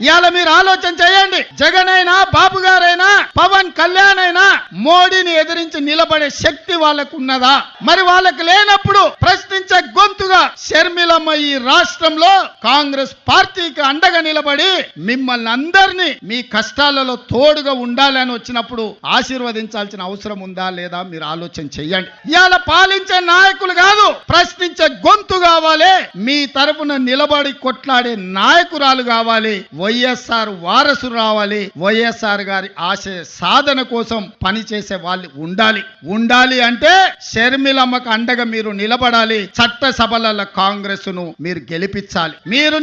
ఇవాళ మీరు ఆలోచన చేయండి. జగన్ అయినా, బాబు గారైనా, పవన్ కళ్యాణ్ అయినా మోడీని ఎదిరించి నిలబడే శక్తి వాళ్ళకు ఉన్నదా? మరి వాళ్ళకి లేనప్పుడు ప్రశ్నించే గొంతుగా షర్మిలమ్మ ఈ రాష్ట్రంలో కాంగ్రెస్ పార్టీకి అండగా నిలబడి మిమ్మల్ని అందరినీ మీ కష్టాలలో తోడుగా ఉండాలని వచ్చినప్పుడు ఆశీర్వదించాల్సిన అవసరం ఉందా లేదా మీరు ఆలోచన చెయ్యండి. ఇవాళ పాలించే నాయకులు కాదు, ప్రశ్నించే గొంతు కావాలి. మీ తరపున నిలబడి కొట్లాడే నాయకురాలు కావాలి. వైఎస్ఆర్ వారసులు రావాలి. వైఎస్ఆర్ గారి ఆశయ సాధన కోసం పనిచేసే వాళ్ళు ఉండాలి అంటే షర్మిలమ్మకు అండగా మీరు నిలబడాలి. చట్టసభలలో కాంగ్రెస్ ను మీరు గెలిపించాలి.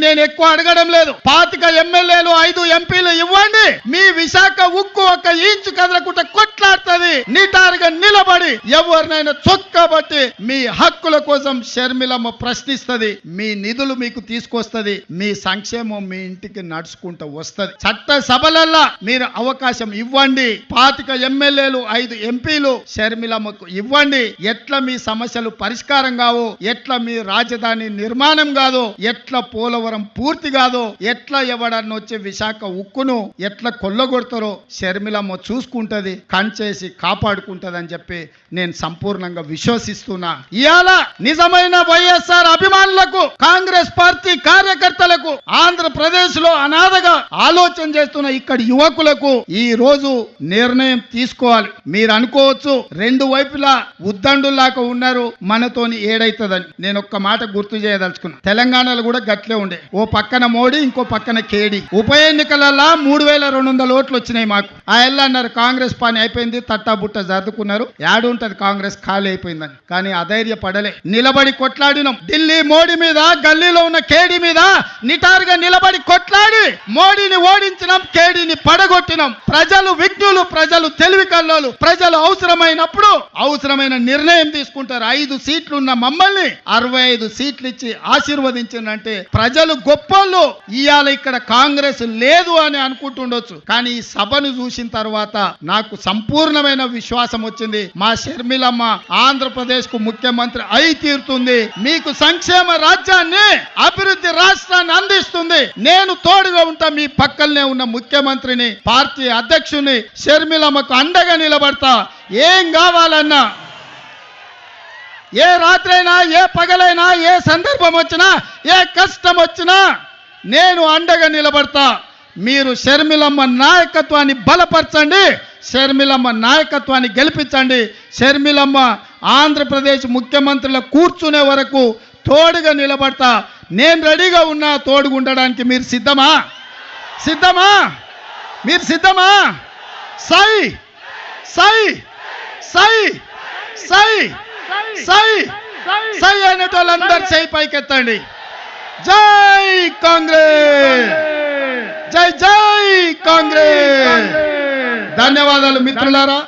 నేను ఎక్కువ అడగడం లేదు. 25 ఎమ్మెల్యేలు 5 ఎంపీలు ఇవ్వండి. మీ విశాఖ ఉక్కు ఒక ఇంచు కదలకుండా కొట్లాడుతుంది. నిటారుగా నిలబడి ఎవరినైనా చొక్కబట్టి మీ హక్కుల కోసం షర్మిలమ్మ ప్రశ్నిస్తుంది. మీ నిధులు మీకు తీసుకొస్తుంది. మీ సంక్షేమం మీ ఇంటికి నడుచుకుంటూ వస్తుంది. చట్ట సభలల్లో మీరు అవకాశం ఇవ్వండి. 25 ఎమ్మెల్యేలు 5 ఎంపీలు షర్మిలమ్మకు ఇవ్వండి. ఎట్లా మీ సమస్యలు పరిష్కారం కావు, ఎట్లా మీ రాజధాని నిర్మాణం కాదు, ఎట్లా పోలవరం పూర్తి కాదు, ఎట్లా ఎవడన్నా వచ్చే విశాఖ ఉక్కును ఎట్లా కొల్లగొడతారో షర్మిలమ్మ చూసుకుంటది, కంచేసి కాపాడుకుంటది అని చెప్పి నేను సంపూర్ణంగా విశ్వసిస్తున్నా. ఇవాళ నిజమైన వైఎస్ఆర్ అభిమానులకు, కాంగ్రెస్ పార్టీ కార్యకర్తలకు, ఆంధ్రప్రదేశ్ లో అనాథగా ఆలోచన చేస్తున్న ఇక్కడి యువకులకు ఈ రోజు నిర్ణయం తీసుకోవాలి. మీరు అనుకోవచ్చు రెండు వైపులా ఉద్దండులాగా ఉన్నారు, మనతోని ఏడైతుందని. నేను ఒక్క మాట గుర్తు చేయదలుచుకున్నా. తెలంగాణలో కూడా గట్లే ఉండే. ఓ పక్కన మోడీ, ఇంకో పక్కన కేడి. ఉప ఎన్నికలలో 3200 ఓట్లు వచ్చినాయి మాకు. ఆ ఎల్లు అన్నారు కాంగ్రెస్ పని అయిపోయింది, తట్టాబుట్ట జరుపుకున్నారు, యాడుంటది కాంగ్రెస్ ఖాళీ అయిపోయిందని. కానీ అధైర్యపడలే, నిలబడి కొట్లాడినాం. ఢిల్లీ మోడీ మీద, గల్లీలో ఉన్న కేడి మీద నిటారుగా నిలబడి కొట్లాడి మోడీని ఓడించినాం, కేడీని పడగొట్టినాం. ప్రజలు విజ్ఞులు, ప్రజలు తెలివి కల్లోలు. ప్రజలు అవసరమైనప్పుడు అవసరమైన నిర్ణయం తీసుకుంటారు. 5 సీట్లు ఉన్న మమ్మల్ని 65 సీట్లు ఇచ్చి ఆశీర్వదించిందంటే ప్రజలు గొప్పోళ్ళు. ఇవాళ ఇక్కడ కాంగ్రెస్ లేదు అని అనుకుంటుండొచ్చు, కానీ ఈ సభను చూసిన తర్వాత నాకు సంపూర్ణమైన విశ్వాసం వచ్చింది. మా షర్మిలమ్మ ఆంధ్రప్రదేశ్ కు ముఖ్యమంత్రి అయి తీరుతుంది. మీకు సంక్షేమ రాజ్యాన్ని, అభివృద్ధి రాష్ట్రాన్ని అందిస్తుంది. నేను తోడుగా ఉంటా. మీ పక్కనే ఉన్న ముఖ్యమంత్రిని, పార్టీ అధ్యక్షుని షర్మిలమ్మకు అండగా నిలబడతా. ఏం కావాలన్నా, ఏ రాత్రైనా, ఏ పగలైనా, ఏ సందర్భం వచ్చినా, ఏ కష్టం వచ్చినా నేను అండగా నిలబడతా. మీరు షర్మిలమ్మ నాయకత్వాన్ని బలపరచండి, షర్మిలమ్మ నాయకత్వాన్ని గెలిపించండి. షర్మిలమ్మ ఆంధ్రప్రదేశ్ ముఖ్యమంత్రిలో కూర్చునే వరకు తోడుగా నిలబడతా. నేను రెడీగా ఉన్నా తోడుగా ఉండడానికి. మీరు సిద్ధమా? మీరు సిద్ధమా? సై సై సై సై సై సై అనేటోళ్ళందరూ చేయి పైకెత్తండి. జై కాంగ్రెస్, జై జై కాంగ్రెస్. ధన్యవాదాలు మిత్రులారా.